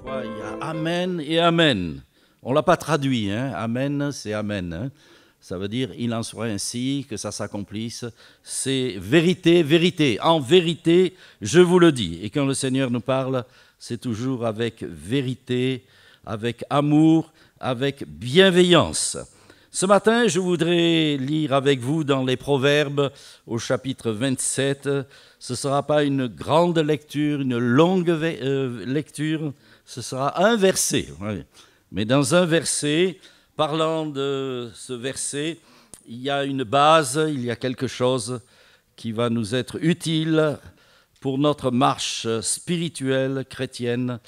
fois, il y a Amen et Amen. On ne l'a pas traduit, hein. Amen, c'est Amen. Hein. Ça veut dire, il en soit ainsi, que ça s'accomplisse. C'est vérité, vérité. En vérité, je vous le dis. Et quand le Seigneur nous parle, c'est toujours avec vérité, avec amour, avec bienveillance. Ce matin, je voudrais lire avec vous dans les Proverbes au chapitre 27. Ce ne sera pas une grande lecture, une longue lecture, ce sera un verset. Oui. Mais dans un verset, parlant de ce verset, il y a une base, il y a quelque chose qui va nous être utile pour notre marche spirituelle, chrétienne,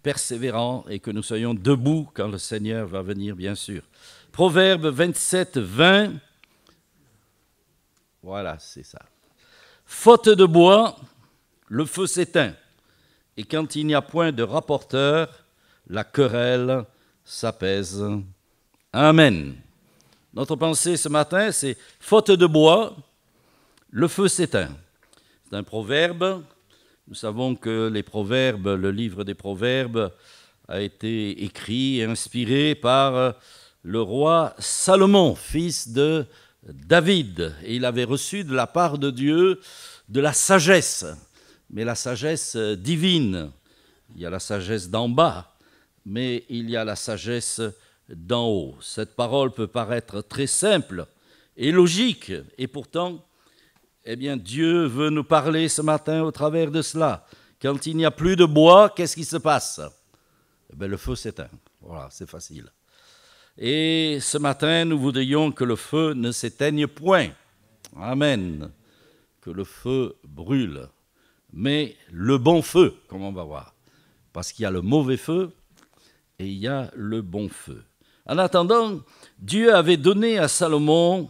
persévérant, et que nous soyons debout quand le Seigneur va venir, bien sûr. Proverbe 27, 20. Voilà, c'est ça. Faute de bois, le feu s'éteint, et quand il n'y a point de rapporteur, la querelle s'apaise. Amen. Notre pensée ce matin, c'est faute de bois, le feu s'éteint. C'est un proverbe. Nous savons que les proverbes, le livre des proverbes, a été écrit et inspiré par le roi Salomon, fils de David. Et il avait reçu de la part de Dieu de la sagesse, mais la sagesse divine. Il y a la sagesse d'en bas, mais il y a la sagesse d'en haut. Cette parole peut paraître très simple et logique, et pourtant, eh bien, Dieu veut nous parler ce matin au travers de cela. Quand il n'y a plus de bois, qu'est-ce qui se passe? Eh bien, le feu s'éteint. Voilà, c'est facile. Et ce matin, nous voudrions que le feu ne s'éteigne point. Amen. Que le feu brûle. Mais le bon feu, comme on va voir. Parce qu'il y a le mauvais feu et il y a le bon feu. En attendant, Dieu avait donné à Salomon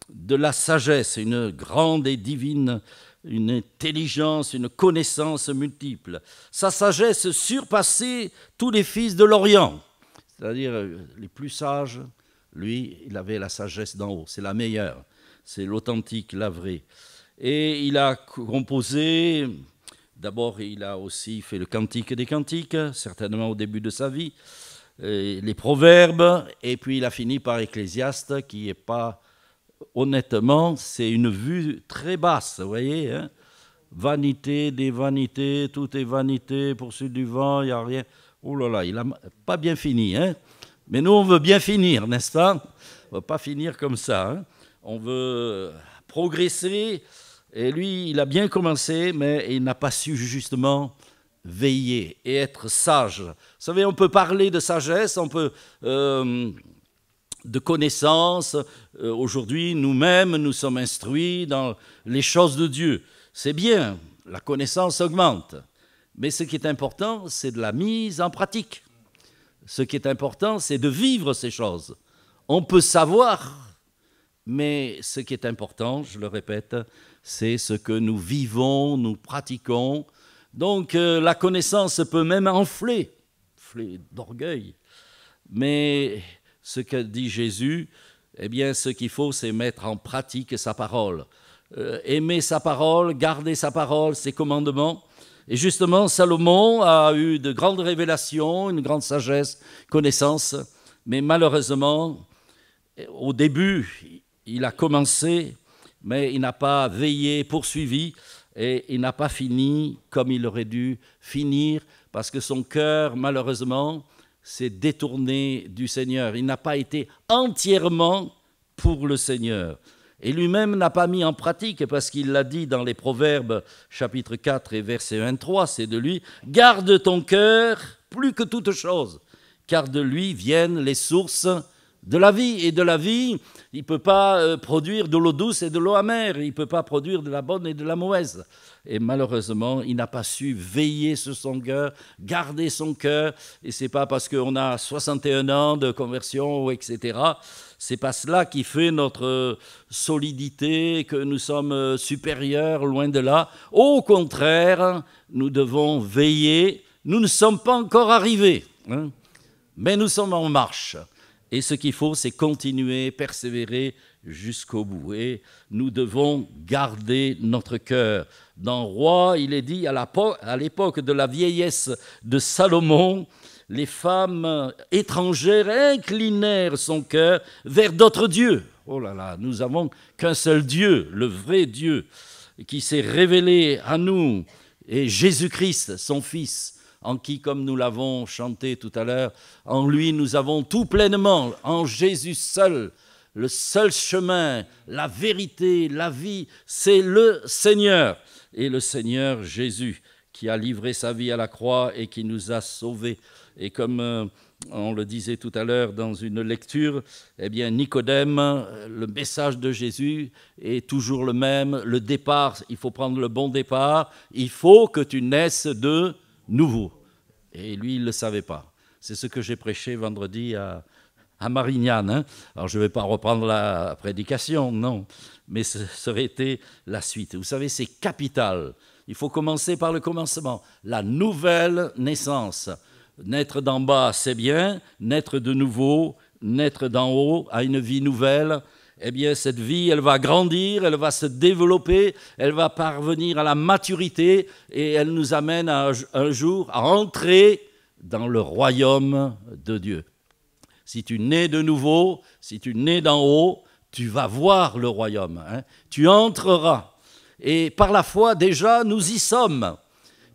de la sagesse, une grande et divine, une intelligence, une connaissance multiple. Sa sagesse surpassait tous les fils de l'Orient, c'est-à-dire les plus sages. Lui, il avait la sagesse d'en haut, c'est la meilleure, c'est l'authentique, la vraie. Et il a composé, d'abord il a aussi fait le Cantique des Cantiques, certainement au début de sa vie, les Proverbes, et puis il a fini par Ecclésiaste, qui n'est pas... Honnêtement, c'est une vue très basse, vous voyez, hein? Vanité des vanités, tout est vanité, poursuite du vent, il n'y a rien. Oh là là, il n'a pas bien fini, hein? Mais nous, on veut bien finir, n'est-ce pas? On ne veut pas finir comme ça, hein? On veut progresser, et lui, il a bien commencé, mais il n'a pas su justement veiller et être sage. Vous savez, on peut parler de sagesse, on peut... de connaissances. Aujourd'hui, nous-mêmes, nous sommes instruits dans les choses de Dieu. C'est bien, la connaissance augmente. Mais ce qui est important, c'est de la mise en pratique. Ce qui est important, c'est de vivre ces choses. On peut savoir, mais ce qui est important, je le répète, c'est ce que nous vivons, nous pratiquons. Donc, la connaissance peut même enfler d'orgueil. Mais... ce que dit Jésus, eh bien, ce qu'il faut, c'est mettre en pratique sa parole. Aimer sa parole, garder sa parole, ses commandements. Et justement, Salomon a eu de grandes révélations, une grande sagesse, connaissance. Mais malheureusement, au début, il a commencé, mais il n'a pas veillé, poursuivi, et il n'a pas fini comme il aurait dû finir, parce que son cœur, malheureusement, s'est détourné du Seigneur. Il n'a pas été entièrement pour le Seigneur. Et lui-même n'a pas mis en pratique, parce qu'il l'a dit dans les Proverbes, chapitre 4 et verset 23, c'est de lui, « Garde ton cœur plus que toute chose, car de lui viennent les sources de la vie. » Et de la vie, il ne peut pas produire de l'eau douce et de l'eau amère. Il ne peut pas produire de la bonne et de la mauvaise. Et malheureusement, il n'a pas su veiller sur son cœur, garder son cœur. Et ce n'est pas parce qu'on a 61 ans de conversion, etc. Ce n'est pas cela qui fait notre solidité, que nous sommes supérieurs, loin de là. Au contraire, nous devons veiller. Nous ne sommes pas encore arrivés, hein, mais nous sommes en marche. Et ce qu'il faut, c'est continuer, persévérer jusqu'au bout. Et nous devons garder notre cœur. Dans Roi, il est dit, à l'époque de la vieillesse de Salomon, les femmes étrangères inclinèrent son cœur vers d'autres dieux. Oh là là, nous n'avons qu'un seul Dieu, le vrai Dieu, qui s'est révélé à nous, et Jésus-Christ, son Fils, en qui, comme nous l'avons chanté tout à l'heure, en lui nous avons tout pleinement, en Jésus seul, le seul chemin, la vérité, la vie, c'est le Seigneur. Et le Seigneur Jésus qui a livré sa vie à la croix et qui nous a sauvés. Et comme on le disait tout à l'heure dans une lecture, eh bien Nicodème, le message de Jésus est toujours le même. Le départ, il faut prendre le bon départ. Il faut que tu naisses de nouveau. Et lui, il ne le savait pas. C'est ce que j'ai prêché vendredi à Marignane. Hein. Alors, je ne vais pas reprendre la prédication, non, mais ce serait été la suite. Vous savez, c'est capital. Il faut commencer par le commencement. La nouvelle naissance. Naître d'en bas, c'est bien. Naître de nouveau, naître d'en haut, à une vie nouvelle, eh bien, cette vie, elle va grandir, elle va se développer, elle va parvenir à la maturité et elle nous amène un jour à entrer dans le royaume de Dieu. Si tu nais de nouveau, si tu nais d'en haut, tu vas voir le royaume. Hein. Tu entreras. Et par la foi, déjà, nous y sommes.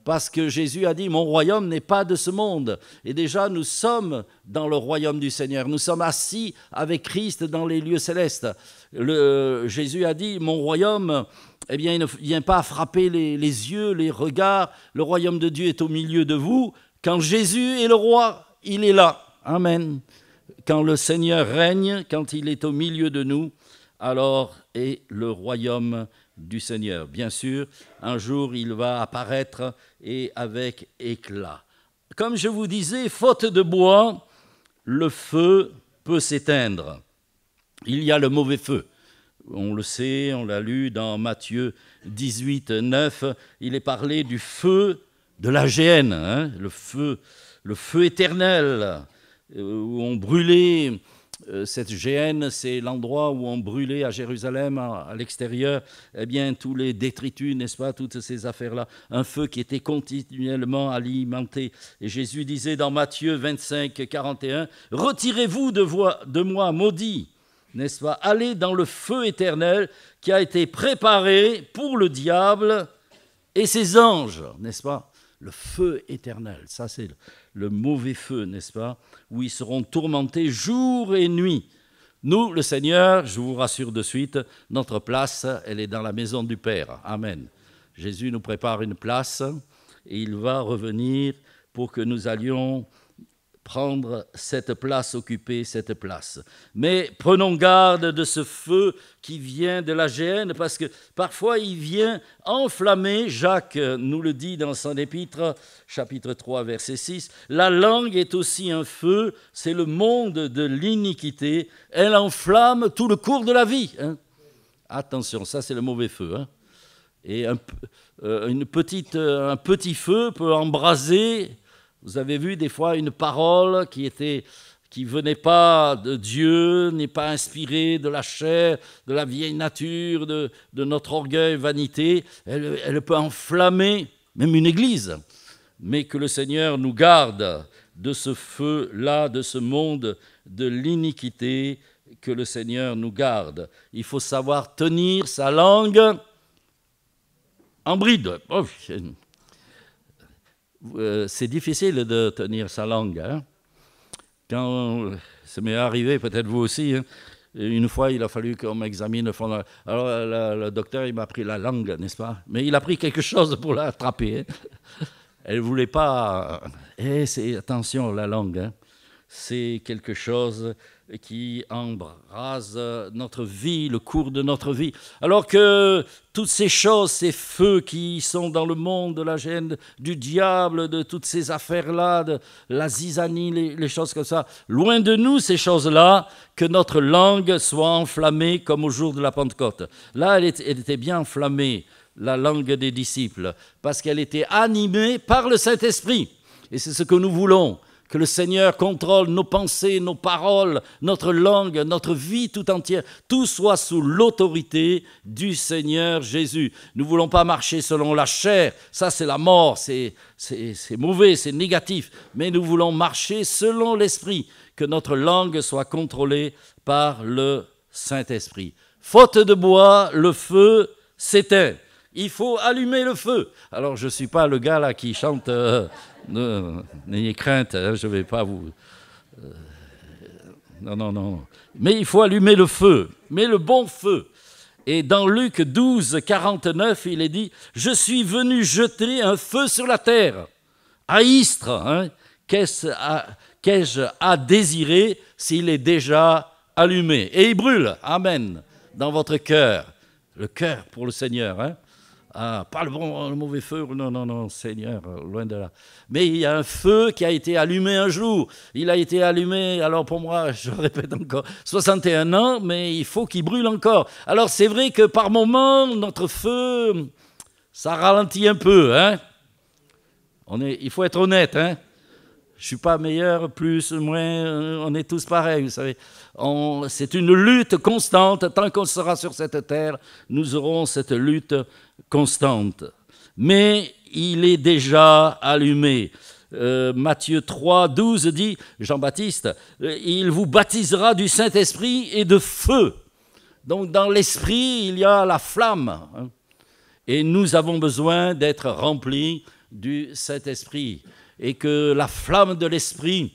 Parce que Jésus a dit, mon royaume n'est pas de ce monde. Et déjà, nous sommes dans le royaume du Seigneur. Nous sommes assis avec Christ dans les lieux célestes. Jésus a dit, mon royaume, eh bien, il ne vient pas frapper les yeux, les regards. Le royaume de Dieu est au milieu de vous. Quand Jésus est le roi, il est là. Amen. Quand le Seigneur règne, quand il est au milieu de nous, alors est le royaume du Seigneur. Bien sûr, un jour, il va apparaître et avec éclat. Comme je vous disais, faute de bois, le feu peut s'éteindre. Il y a le mauvais feu. On le sait, on l'a lu dans Matthieu 18, 9. Il est parlé du feu de la géhenne, hein, le feu éternel, où on brûlait. Cette géhenne, c'est l'endroit où on brûlait à Jérusalem, à l'extérieur, eh bien, tous les détritus, n'est-ce pas, toutes ces affaires-là. Un feu qui était continuellement alimenté. Et Jésus disait dans Matthieu 25, 41, « Retirez-vous de moi, maudit, n'est-ce pas, allez dans le feu éternel qui a été préparé pour le diable et ses anges, n'est-ce pas ?» Le feu éternel, ça c'est le mauvais feu, n'est-ce pas, où ils seront tourmentés jour et nuit. Nous, le Seigneur, je vous rassure de suite, notre place, elle est dans la maison du Père. Amen. Jésus nous prépare une place et il va revenir pour que nous allions prendre cette place, occuper cette place. Mais prenons garde de ce feu qui vient de la géhenne, parce que parfois il vient enflammer. Jacques nous le dit dans son épître, chapitre 3, verset 6. La langue est aussi un feu, c'est le monde de l'iniquité. Elle enflamme tout le cours de la vie. Hein. Attention, ça c'est le mauvais feu. Hein. Et un petit feu peut embraser. Vous avez vu des fois une parole qui venait pas de Dieu, n'est pas inspirée de la chair, de la vieille nature, de notre orgueil, vanité. Elle peut enflammer même une église. Mais que le Seigneur nous garde de ce feu-là, de ce monde de l'iniquité, que le Seigneur nous garde. Il faut savoir tenir sa langue en bride. Oh, c'est difficile de tenir sa langue. Hein. Quand ça m'est arrivé, peut-être vous aussi, hein, une fois il a fallu qu'on m'examine le fond. Alors le docteur il m'a pris la langue, n'est-ce pas? Mais il a pris quelque chose pour l'attraper. Hein. Elle ne voulait pas. Attention, la langue, hein. C'est quelque chose qui embrase notre vie, le cours de notre vie. Alors que toutes ces choses, ces feux qui sont dans le monde de la géhenne, du diable, de toutes ces affaires-là, de la zizanie, les choses comme ça, loin de nous ces choses-là, que notre langue soit enflammée comme au jour de la Pentecôte. Là, elle était bien enflammée, la langue des disciples, parce qu'elle était animée par le Saint-Esprit. Et c'est ce que nous voulons, que le Seigneur contrôle nos pensées, nos paroles, notre langue, notre vie tout entière. Tout soit sous l'autorité du Seigneur Jésus. Nous ne voulons pas marcher selon la chair. Ça, c'est la mort, c'est mauvais, c'est négatif. Mais nous voulons marcher selon l'Esprit, que notre langue soit contrôlée par le Saint-Esprit. Faute de bois, le feu s'éteint. Il faut allumer le feu. Alors, je ne suis pas le gars là qui chante n'ayez crainte, hein, je ne vais pas vous... Non. Mais il faut allumer le feu, mais le bon feu. Et dans Luc 12, 49, il est dit « Je suis venu jeter un feu sur la terre. À Istres, hein, qu'ai-je à désirer s'il est déjà allumé ?» Et il brûle, amen, dans votre cœur. Le cœur pour le Seigneur, hein. Ah, pas le mauvais feu, non, Seigneur, loin de là. Mais il y a un feu qui a été allumé un jour. Il a été allumé, alors pour moi, je répète encore, 61 ans, mais il faut qu'il brûle encore. Alors c'est vrai que par moments, notre feu, ça ralentit un peu, hein. Il faut être honnête, hein. Je ne suis pas meilleur, plus, moins, on est tous pareils, vous savez. C'est une lutte constante. Tant qu'on sera sur cette terre, nous aurons cette lutte constante. Mais il est déjà allumé. Matthieu 3, 12 dit, Jean-Baptiste, il vous baptisera du Saint-Esprit et de feu. Donc dans l'Esprit, il y a la flamme. Hein. Et nous avons besoin d'être remplis du Saint-Esprit. Et que la flamme de l'Esprit,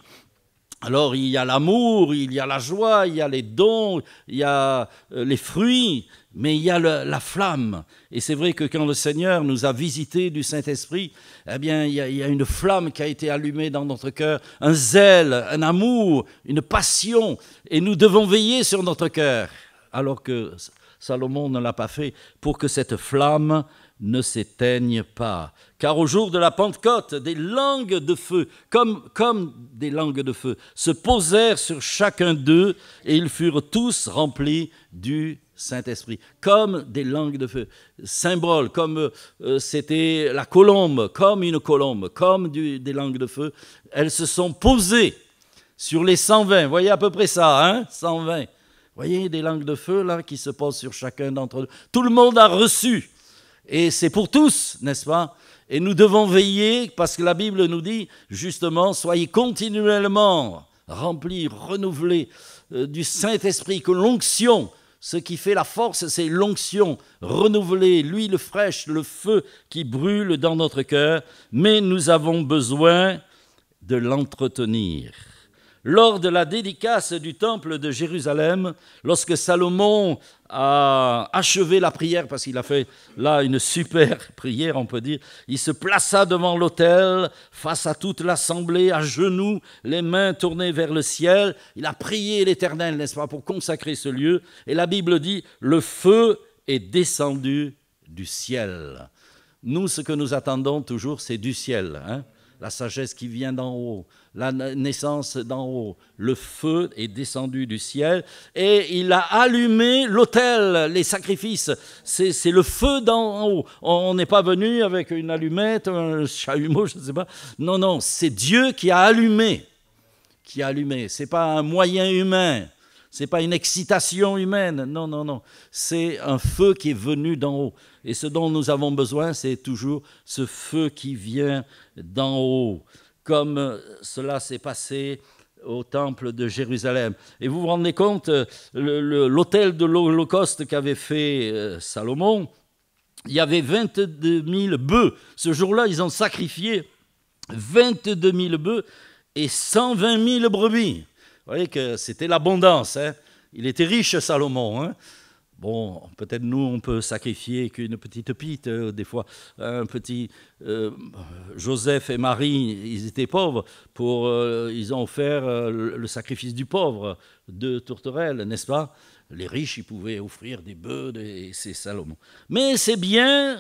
alors il y a l'amour, il y a la joie, il y a les dons, il y a les fruits, mais il y a la flamme. Et c'est vrai que quand le Seigneur nous a visités du Saint-Esprit, eh bien il y a une flamme qui a été allumée dans notre cœur, un zèle, un amour, une passion, et nous devons veiller sur notre cœur, alors que Salomon ne l'a pas fait, pour que cette flamme ne s'éteignent pas. Car au jour de la Pentecôte, des langues de feu, comme des langues de feu, se posèrent sur chacun d'eux et ils furent tous remplis du Saint-Esprit. Comme des langues de feu. Symbole, comme c'était la colombe, comme une colombe, comme des langues de feu. Elles se sont posées sur les 120. Vous voyez à peu près ça, hein, 120. Vous voyez des langues de feu là qui se posent sur chacun d'entre eux. Tout le monde a reçu. Et c'est pour tous, n'est-ce pas? Et nous devons veiller, parce que la Bible nous dit, justement, soyez continuellement remplis, renouvelés du Saint-Esprit, que l'onction, ce qui fait la force, c'est l'onction, renouvelée, l'huile fraîche, le feu qui brûle dans notre cœur, mais nous avons besoin de l'entretenir. Lors de la dédicace du temple de Jérusalem, lorsque Salomon a achevé la prière, parce qu'il a fait là une super prière, on peut dire, il se plaça devant l'autel, face à toute l'assemblée, à genoux, les mains tournées vers le ciel. Il a prié l'Éternel, n'est-ce pas, pour consacrer ce lieu. Et la Bible dit, le feu est descendu du ciel. Nous, ce que nous attendons toujours, c'est du ciel, hein? La sagesse qui vient d'en haut, la naissance d'en haut. Le feu est descendu du ciel et il a allumé l'autel, les sacrifices. C'est le feu d'en haut. On n'est pas venu avec une allumette, un chalumeau, je ne sais pas. Non, c'est Dieu qui a allumé. Ce n'est pas un moyen humain. Ce n'est pas une excitation humaine. Non. C'est un feu qui est venu d'en haut. Et ce dont nous avons besoin, c'est toujours ce feu qui vient d'en haut, comme cela s'est passé au temple de Jérusalem. Et vous vous rendez compte, l'autel de l'Holocauste qu'avait fait Salomon, il y avait 22 000 bœufs. Ce jour-là, ils ont sacrifié 22 000 bœufs et 120 000 brebis. Vous voyez que c'était l'abondance, hein. Il était riche, Salomon, hein. Bon, peut-être nous, on peut sacrifier qu'une petite pite, des fois. Un petit Joseph et Marie, ils étaient pauvres. Ils ont offert le sacrifice du pauvre, 2 tourterelles, n'est-ce pas? Les riches, ils pouvaient offrir des bœufs, et c'est Salomon. Mais c'est bien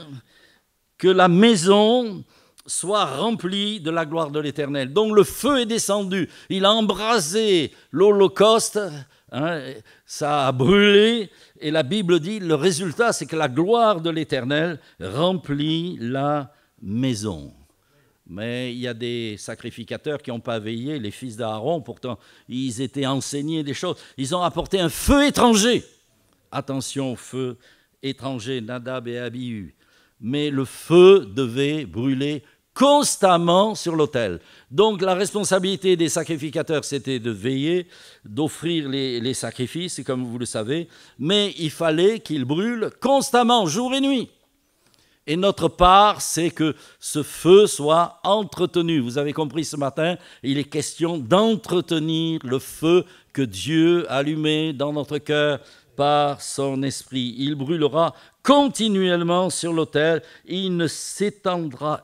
que la maison soit remplie de la gloire de l'Éternel. Donc le feu est descendu, il a embrasé l'Holocauste, hein, ça a brûlé, et la Bible dit, le résultat, c'est que la gloire de l'Éternel remplit la maison. Mais il y a des sacrificateurs qui n'ont pas veillé, les fils d'Aaron, pourtant ils étaient enseignés des choses. Ils ont apporté un feu étranger. Attention au feu étranger, Nadab et Abihu. Mais le feu devait brûler constamment sur l'autel. Donc la responsabilité des sacrificateurs, c'était de veiller, d'offrir les sacrifices, comme vous le savez, mais il fallait qu'ils brûlent constamment, jour et nuit. Et notre part, c'est que ce feu soit entretenu. Vous avez compris ce matin, il est question d'entretenir le feu que Dieu a allumé dans notre cœur par son esprit. Il brûlera continuellement sur l'autel, il ne s'éteindra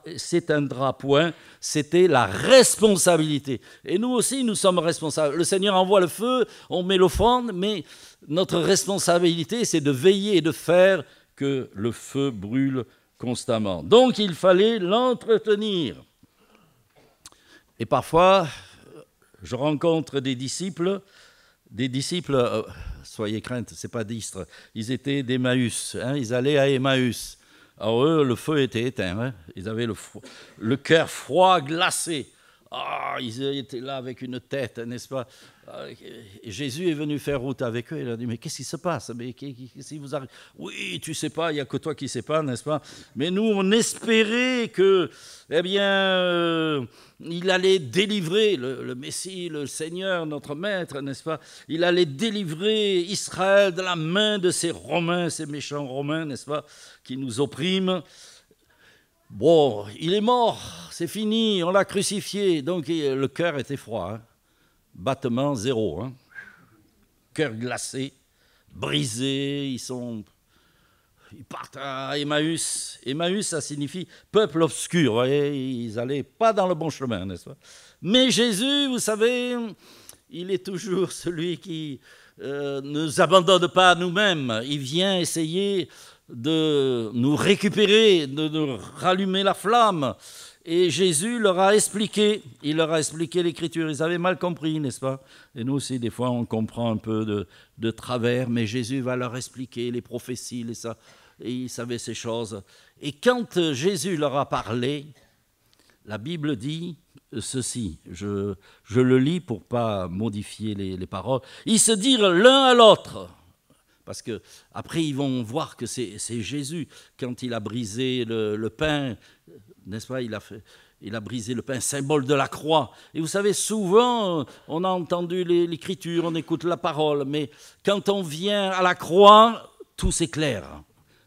point. C'était la responsabilité. Et nous aussi, nous sommes responsables. Le Seigneur envoie le feu, on met l'offrande, mais notre responsabilité, c'est de veiller et de faire que le feu brûle constamment. Donc, il fallait l'entretenir. Et parfois, je rencontre des disciples, soyez craintes, ce n'est pas d'Istre, ils étaient d'Emmaüs, ils allaient à Emmaüs. Alors eux, le feu était éteint, ils avaient le cœur froid, glacé. Ils étaient là avec une tête, n'est-ce pas? Et Jésus est venu faire route avec eux. Il a dit, mais qu'est-ce qui se passe? Mais qu'est-ce qui vous arrive? Oui, tu ne sais pas, il n'y a que toi qui ne sais pas, n'est-ce pas? Mais nous, on espérait que, il allait délivrer le Messie, le Seigneur, notre Maître, n'est-ce pas? Il allait délivrer Israël de la main de ces Romains, ces méchants Romains, n'est-ce pas? Qui nous oppriment. Bon, il est mort, c'est fini, on l'a crucifié. Donc le cœur était froid, battement zéro, cœur glacé, brisé. Ils partent à Emmaüs. Emmaüs, ça signifie peuple obscur. Vous voyez, ils n'allaient pas dans le bon chemin, n'est-ce pas? Mais Jésus, vous savez, il est toujours celui qui ne nous abandonne pas à nous-mêmes. Il vient essayer de nous récupérer, de nous rallumer la flamme. Et Jésus leur a expliqué, il leur a expliqué l'Écriture. Ils avaient mal compris, n'est-ce pas? Et nous aussi, des fois, on comprend un peu de travers, mais Jésus va leur expliquer les prophéties, et ils savaient ces choses. Et quand Jésus leur a parlé, la Bible dit ceci, je le lis pour ne pas modifier les paroles. Ils se dirent l'un à l'autre, parce qu'après ils vont voir que c'est Jésus, quand il a brisé le pain, n'est-ce pas, il a brisé le pain, symbole de la croix. Et vous savez, souvent, on a entendu l'Écriture, on écoute la parole, mais quand on vient à la croix, tout s'éclaire.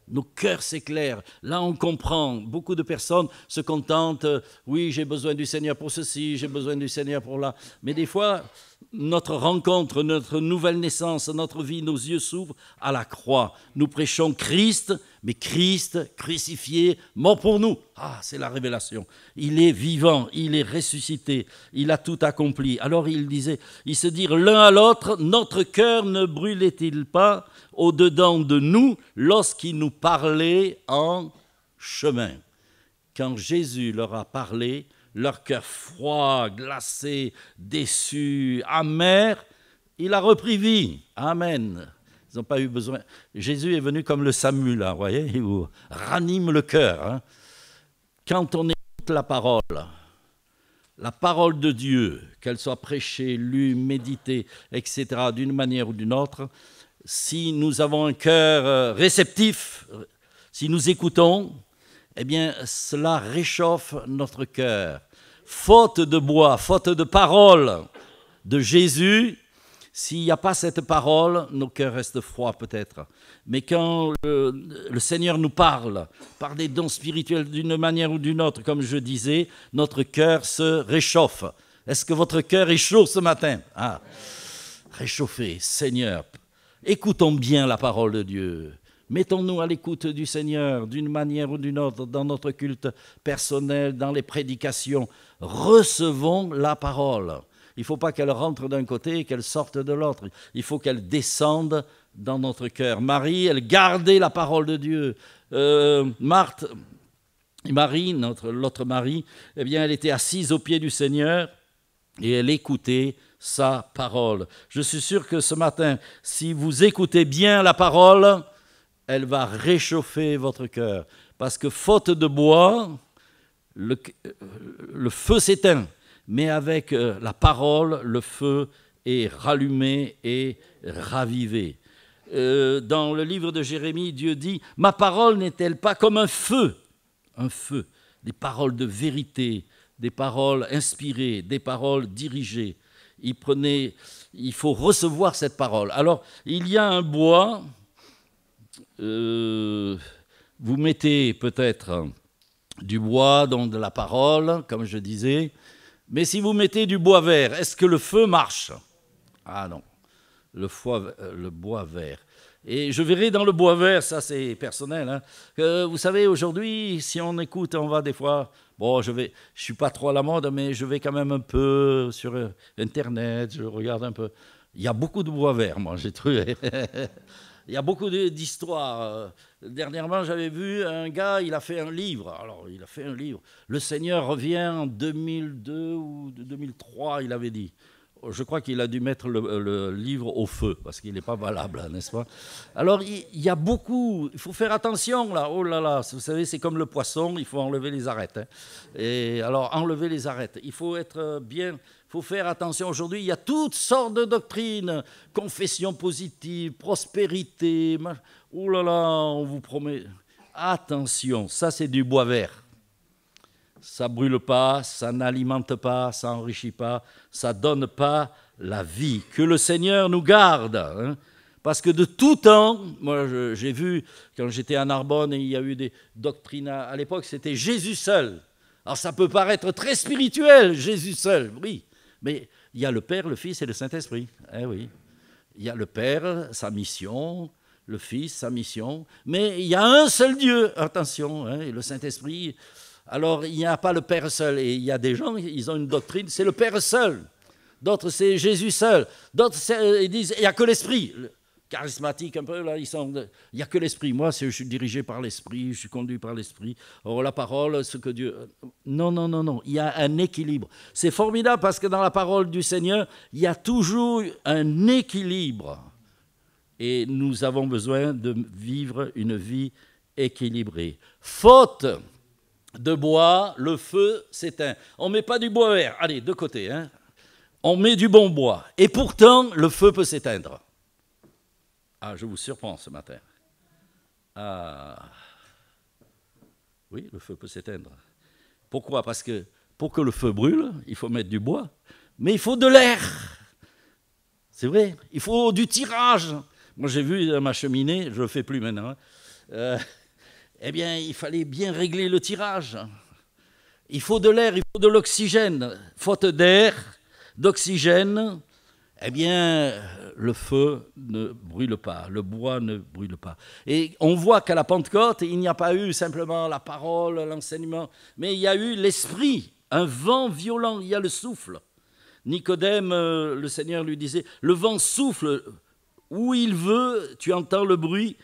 Nos cœurs s'éclairent. Là, on comprend. Beaucoup de personnes se contentent. Oui, j'ai besoin du Seigneur pour ceci, j'ai besoin du Seigneur pour là. Mais des fois, notre rencontre, notre nouvelle naissance, notre vie, nos yeux s'ouvrent à la croix. Nous prêchons Christ, mais Christ crucifié, mort pour nous. C'est la révélation. Il est vivant, il est ressuscité, il a tout accompli. Alors ils se dirent l'un à l'autre, notre cœur ne brûlait-il pas au-dedans de nous lorsqu'il nous parlait en chemin? Quand Jésus leur a parlé, leur cœur froid, glacé, déçu, amer, il a repris vie. Amen. Ils n'ont pas eu besoin. Jésus est venu comme le SAMU, là, vous voyez, il vous ranime le cœur. Quand on écoute la parole de Dieu, qu'elle soit prêchée, lue, méditée, etc., d'une manière ou d'une autre, si nous avons un cœur réceptif, si nous écoutons, eh bien, cela réchauffe notre cœur. Faute de bois, faute de parole de Jésus, s'il n'y a pas cette parole, nos cœurs restent froids peut-être. Mais quand le Seigneur nous parle, par des dons spirituels d'une manière ou d'une autre, comme je disais, notre cœur se réchauffe. Est-ce que votre cœur est chaud ce matin? Réchauffé, Seigneur. Écoutons bien la parole de Dieu. Mettons-nous à l'écoute du Seigneur d'une manière ou d'une autre, dans notre culte personnel, dans les prédications. Recevons la parole. Il ne faut pas qu'elle rentre d'un côté et qu'elle sorte de l'autre. Il faut qu'elle descende dans notre cœur. Marie, elle gardait la parole de Dieu. Marie, l'autre Marie, eh bien, elle était assise aux pieds du Seigneur et elle écoutait sa parole. Je suis sûr que ce matin, si vous écoutez bien la parole, elle va réchauffer votre cœur. Parce que faute de bois, le feu s'éteint, mais avec la parole, le feu est rallumé et ravivé. Dans le livre de Jérémie, Dieu dit « Ma parole n'est-elle pas comme un feu ?» Un feu, des paroles de vérité, des paroles inspirées, des paroles dirigées. Il faut recevoir cette parole. Alors, il y a un bois, vous mettez peut-être du bois, donc de la parole, comme je disais, mais si vous mettez du bois vert, est-ce que le feu marche? Ah non, le bois vert. Et je verrai dans le bois vert, ça c'est personnel, hein, que vous savez, aujourd'hui, si on écoute, on va des fois, bon, je suis pas trop à la mode, mais je vais quand même un peu sur Internet, je regarde un peu. Il y a beaucoup de bois vert, moi, j'ai trouvé. Il y a beaucoup d'histoires. Dernièrement, j'avais vu un gars, il a fait un livre. Alors, il a fait un livre. Le Seigneur revient en 2002 ou 2003, il avait dit. Je crois qu'il a dû mettre le livre au feu, parce qu'il n'est pas valable, n'est-ce pas? Alors, il y a beaucoup... Il faut faire attention, là. Oh là là, vous savez, c'est comme le poisson, il faut enlever les arêtes. Hein. Et alors, enlever les arêtes. Il faut être bien... Il faut faire attention. Aujourd'hui, il y a toutes sortes de doctrines. Confession positive, prospérité. Oh là là, on vous promet... Attention, ça, c'est du bois vert. Ça ne brûle pas, ça n'alimente pas, ça n'enrichit pas, ça ne donne pas la vie. Que le Seigneur nous garde. Hein, parce que de tout temps, moi j'ai vu, quand j'étais à Narbonne, il y a eu des doctrines, à l'époque c'était Jésus seul. Alors ça peut paraître très spirituel, Jésus seul, oui. Mais il y a le Père, le Fils et le Saint-Esprit. Eh oui. Il y a le Père, sa mission, le Fils, sa mission. Mais il y a un seul Dieu, attention, hein, et le Saint-Esprit... Alors, il n'y a pas le Père seul. Et il y a des gens, ils ont une doctrine, c'est le Père seul. D'autres, c'est Jésus seul. D'autres, ils disent, il n'y a que l'Esprit. Charismatique un peu, là, il n'y a que l'Esprit. Moi, je suis dirigé par l'Esprit, je suis conduit par l'Esprit. Or, la parole, ce que Dieu... Non, non, non, non. Il y a un équilibre. C'est formidable parce que dans la parole du Seigneur, il y a toujours un équilibre. Et nous avons besoin de vivre une vie équilibrée. Faute de bois, le feu s'éteint. On ne met pas du bois vert. Allez, de côté. Hein. On met du bon bois. Et pourtant, le feu peut s'éteindre. Ah, je vous surprends ce matin. Ah. Oui, le feu peut s'éteindre. Pourquoi? Parce que pour que le feu brûle, il faut mettre du bois. Mais il faut de l'air. C'est vrai. Il faut du tirage. Moi, j'ai vu ma cheminée, je ne le fais plus maintenant. Eh bien, il fallait bien régler le tirage. Il faut de l'air, il faut de l'oxygène. Faute d'air, d'oxygène, eh bien, le feu ne brûle pas, le bois ne brûle pas. Et on voit qu'à la Pentecôte, il n'y a pas eu simplement la parole, l'enseignement, mais il y a eu l'esprit, un vent violent, il y a le souffle. Nicodème, le Seigneur lui disait, le vent souffle où il veut, tu entends le bruit,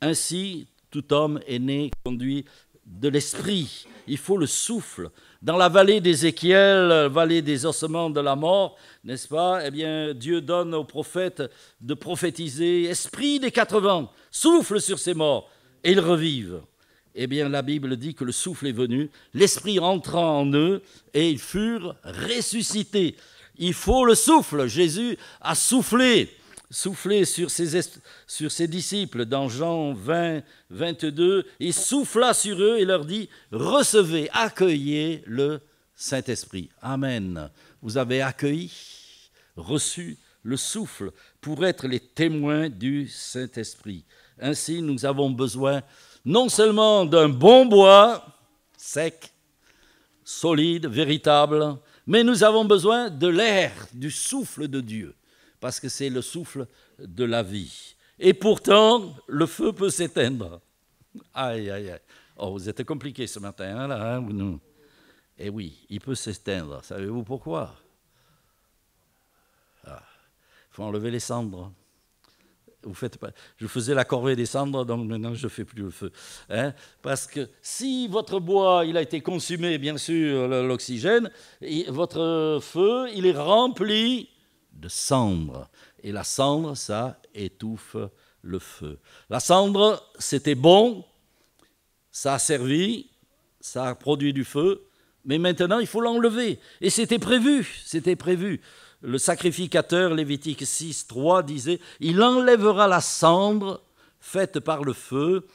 ainsi tout homme est né, conduit de l'esprit. Il faut le souffle. Dans la vallée d'Ézéchiel, vallée des ossements de la mort, n'est-ce pas? Eh bien, Dieu donne aux prophètes de prophétiser. Esprit des 4 vents, souffle sur ces morts et ils revivent. Eh bien, la Bible dit que le souffle est venu, l'esprit entra en eux et ils furent ressuscités. Il faut le souffle. Jésus a soufflé sur ses disciples dans Jean 20, 22, il souffla sur eux et leur dit « Recevez, accueillez le Saint-Esprit. » Amen. Vous avez accueilli, reçu le souffle pour être les témoins du Saint-Esprit. Ainsi, nous avons besoin non seulement d'un bon bois, sec, solide, véritable, mais nous avons besoin de l'air, du souffle de Dieu. Parce que c'est le souffle de la vie. Et pourtant, le feu peut s'éteindre. Aïe, aïe, aïe. Oh, vous êtes compliqués ce matin, hein, là, hein, Eh oui, il peut s'éteindre. Savez-vous pourquoi? Il faut enlever les cendres. Vous faites pas... Je faisais la corvée des cendres, donc maintenant je ne fais plus le feu. Hein? Parce que si votre bois il a été consumé, bien sûr, l'oxygène, votre feu, il est rempli de cendre. Et la cendre, ça étouffe le feu. La cendre, c'était bon, ça a servi, ça a produit du feu, Mais maintenant, il faut l'enlever. Et c'était prévu, c'était prévu. Le sacrificateur, Lévitique 6, 3, disait « Il enlèvera la cendre faite par le feu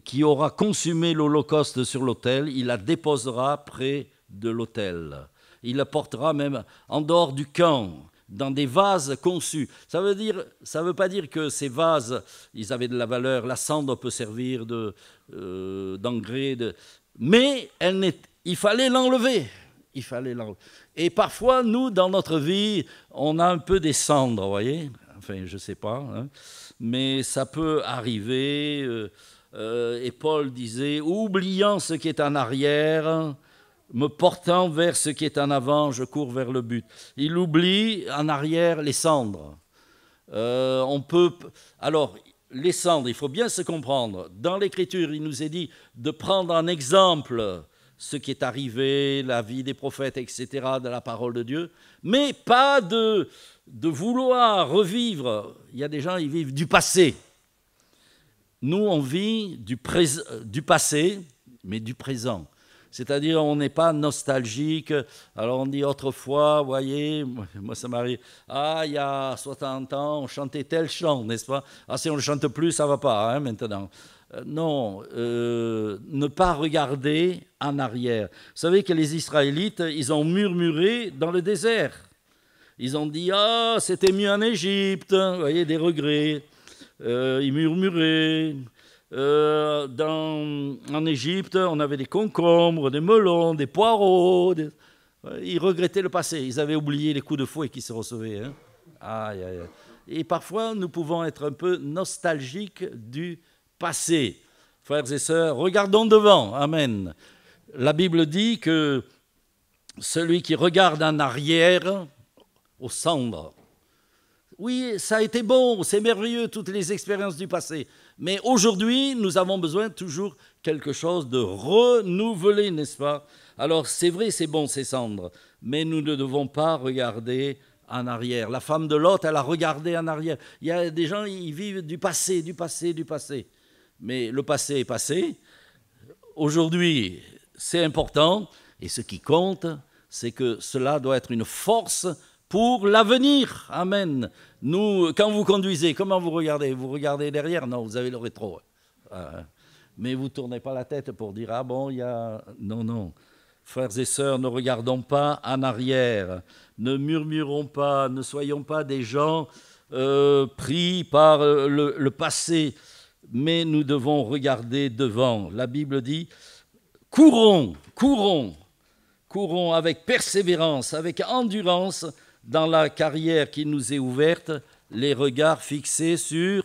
qui aura consumé l'holocauste sur l'autel, il la déposera près de l'autel. Il la portera même en dehors du camp, dans des vases conçus. » Ça veut pas dire que ces vases, ils avaient de la valeur. La cendre peut servir d'engrais, mais il fallait l'enlever. Il fallait l'enlever. Et parfois, nous, dans notre vie, on a un peu des cendres, vous voyez. Enfin, je ne sais pas, hein. Mais ça peut arriver. Et Paul disait, oubliant ce qui est en arrière, me portant vers ce qui est en avant, je cours vers le but. Il oublie en arrière les cendres. Alors, les cendres, il faut bien se comprendre. Dans l'Écriture, il nous est dit de prendre en exemple ce qui est arrivé, la vie des prophètes, etc., de la parole de Dieu, mais pas de vouloir revivre. Il y a des gens, ils vivent du passé. Nous, on vit du passé, mais du présent. C'est-à-dire, on n'est pas nostalgique. Alors, on dit autrefois, vous voyez, moi, ça m'arrive, il y a 60 ans, on chantait tel chant, n'est-ce pas? Si on ne le chante plus, ça ne va pas, hein, maintenant. Non, ne pas regarder en arrière. Vous savez que les Israélites, ils ont murmuré dans le désert. Ils ont dit, c'était mieux en Égypte, vous voyez, des regrets. Ils murmuraient. En Égypte, on avait des concombres, des melons, des poireaux. Ils regrettaient le passé. Ils avaient oublié les coups de fouet qu'ils se recevaient. Hein. Aïe, aïe, aïe. Et parfois, nous pouvons être un peu nostalgiques du passé. Frères et sœurs, regardons devant. Amen. La Bible dit que celui qui regarde en arrière, aux cendres. Oui, ça a été bon, c'est merveilleux, toutes les expériences du passé. Mais aujourd'hui, nous avons besoin toujours quelque chose de renouvelé, n'est-ce pas? Alors, c'est vrai, c'est bon, ces cendres, mais nous ne devons pas regarder en arrière. La femme de Lot, elle a regardé en arrière. Il y a des gens, ils vivent du passé, du passé, du passé. Mais le passé est passé. Aujourd'hui, c'est important. Et ce qui compte, c'est que cela doit être une force pour l'avenir. Amen. Nous, quand vous conduisez, comment vous regardez? Vous regardez derrière? Non, vous avez le rétro. Mais vous ne tournez pas la tête pour dire, ah bon, il y a... Non, non. Frères et sœurs, ne regardons pas en arrière. Ne murmurons pas, ne soyons pas des gens pris par le passé. Mais nous devons regarder devant. La Bible dit, courons, courons, courons avec persévérance, avec endurance, dans la carrière qui nous est ouverte, les regards fixés sur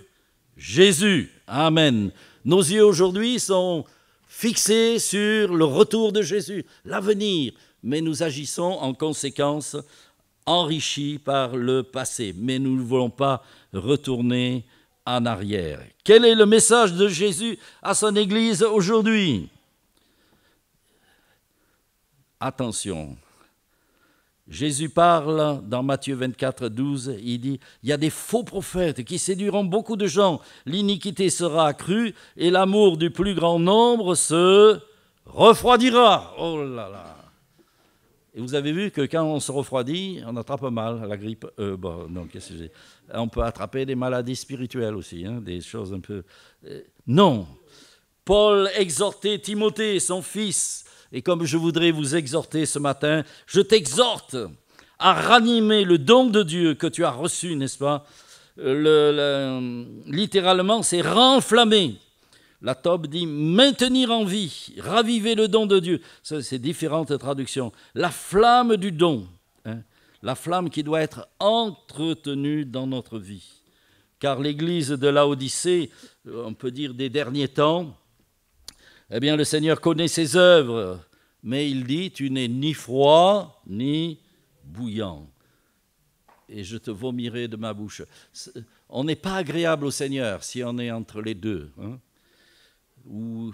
Jésus. Amen. Nos yeux aujourd'hui sont fixés sur le retour de Jésus, l'avenir, mais nous agissons en conséquence, enrichis par le passé. Mais nous ne voulons pas retourner en arrière. Quel est le message de Jésus à son Église aujourd'hui? Attention. Jésus parle dans Matthieu 24, 12, il dit « Il y a des faux prophètes qui séduiront beaucoup de gens, l'iniquité sera accrue et l'amour du plus grand nombre se refroidira. » Oh là là. Et vous avez vu que quand on se refroidit, on attrape mal la grippe. Non, qu'est-ce que j'ai? On peut attraper des maladies spirituelles aussi, hein, des choses un peu... Non. Paul exhortait Timothée, son fils. Et comme je voudrais vous exhorter ce matin, je t'exhorte à ranimer le don de Dieu que tu as reçu, n'est-ce pas? Littéralement, c'est renflammer. La Tobe dit maintenir en vie, raviver le don de Dieu. C'est différentes traductions. La flamme du don, hein, la flamme qui doit être entretenue dans notre vie. Car l'Église de Laodicée, on peut dire des derniers temps, eh bien, le Seigneur connaît ses œuvres, mais il dit, tu n'es ni froid, ni bouillant, et je te vomirai de ma bouche. On n'est pas agréable au Seigneur si on est entre les deux, hein, ou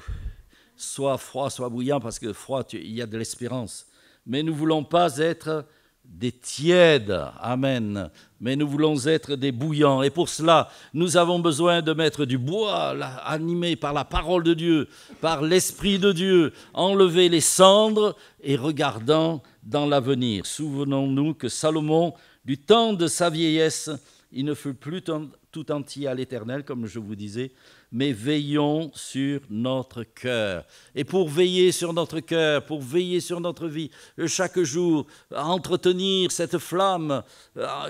soit froid, soit bouillant, parce que froid, il y a de l'espérance. Mais nous ne voulons pas être des tièdes, amen, mais nous voulons être des bouillants. Et pour cela, nous avons besoin de mettre du bois, animé par la parole de Dieu, par l'Esprit de Dieu, enlever les cendres et regardant dans l'avenir. Souvenons-nous que Salomon, du temps de sa vieillesse, il ne fut plus tout entier à l'Éternel, comme je vous disais, mais veillons sur notre cœur. Et pour veiller sur notre cœur, pour veiller sur notre vie, chaque jour, à entretenir cette flamme,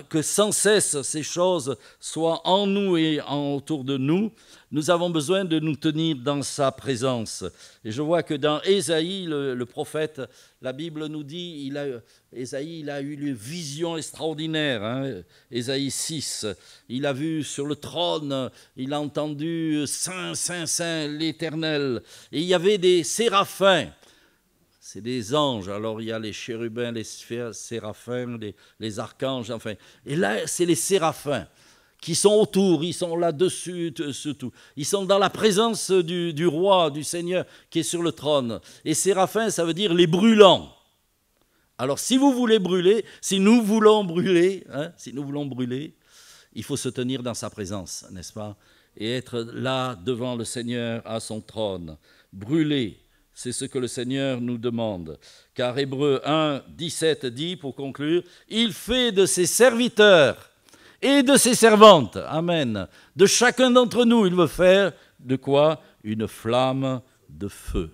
que sans cesse ces choses soient en nous et autour de nous, nous avons besoin de nous tenir dans sa présence. Et je vois que dans Ésaïe, le prophète, la Bible nous dit, Ésaïe, il a eu une vision extraordinaire, hein, Ésaïe 6. Il a vu sur le trône, il a entendu Saint, Saint, Saint, l'Éternel. Et il y avait des séraphins. C'est des anges. Alors il y a les chérubins, les séraphins, les archanges, enfin. Et là, c'est les séraphins qui sont autour, ils sont là-dessus, surtout. Ils sont dans la présence du roi, du Seigneur qui est sur le trône. Et séraphins, ça veut dire les brûlants. Alors si vous voulez brûler, si nous voulons brûler, il faut se tenir dans sa présence, n'est-ce pas? Et être là devant le Seigneur à son trône. Brûler, c'est ce que le Seigneur nous demande. Car Hébreux 1, 17 dit, pour conclure, « Il fait de ses serviteurs et de ses servantes, amen, de chacun d'entre nous, il veut faire de quoi? Une flamme de feu,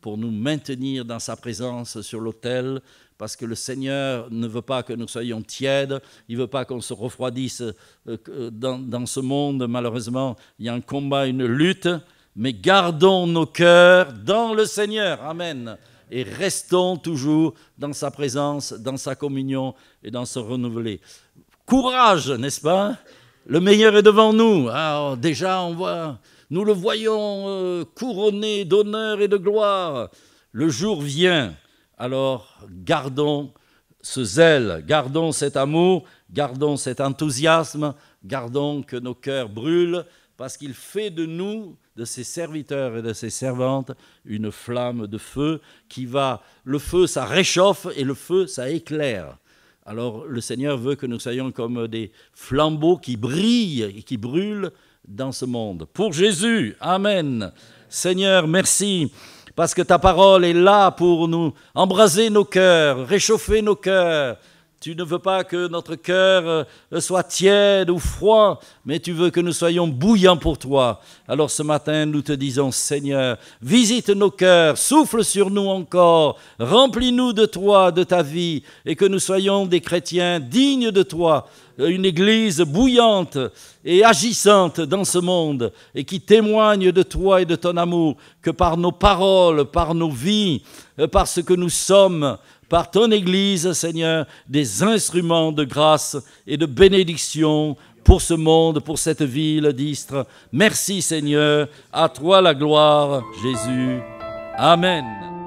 pour nous maintenir dans sa présence sur l'autel, parce que le Seigneur ne veut pas que nous soyons tièdes, il ne veut pas qu'on se refroidisse dans ce monde. Malheureusement, il y a un combat, une lutte, mais gardons nos cœurs dans le Seigneur, amen, et restons toujours dans sa présence, dans sa communion et dans ce renouveler. Courage, n'est-ce pas? Le meilleur est devant nous. Alors, déjà, nous le voyons couronné d'honneur et de gloire. Le jour vient. Alors, gardons ce zèle, gardons cet amour, gardons cet enthousiasme, gardons que nos cœurs brûlent, parce qu'il fait de nous, de ses serviteurs et de ses servantes, une flamme de feu qui va... Le feu, ça réchauffe et le feu, ça éclaire. Alors le Seigneur veut que nous soyons comme des flambeaux qui brillent et qui brûlent dans ce monde. Pour Jésus, amen. Seigneur, merci, parce que ta parole est là pour nous embraser nos cœurs, réchauffer nos cœurs. Tu ne veux pas que notre cœur soit tiède ou froid, mais tu veux que nous soyons bouillants pour toi. Alors ce matin, nous te disons, Seigneur, visite nos cœurs, souffle sur nous encore, remplis-nous de toi, de ta vie, et que nous soyons des chrétiens dignes de toi, une église bouillante et agissante dans ce monde, et qui témoigne de toi et de ton amour, que par nos paroles, par nos vies, par ce que nous sommes, par ton Église, Seigneur, des instruments de grâce et de bénédiction pour ce monde, pour cette ville d'Istres. Merci, Seigneur. À toi la gloire, Jésus. Amen.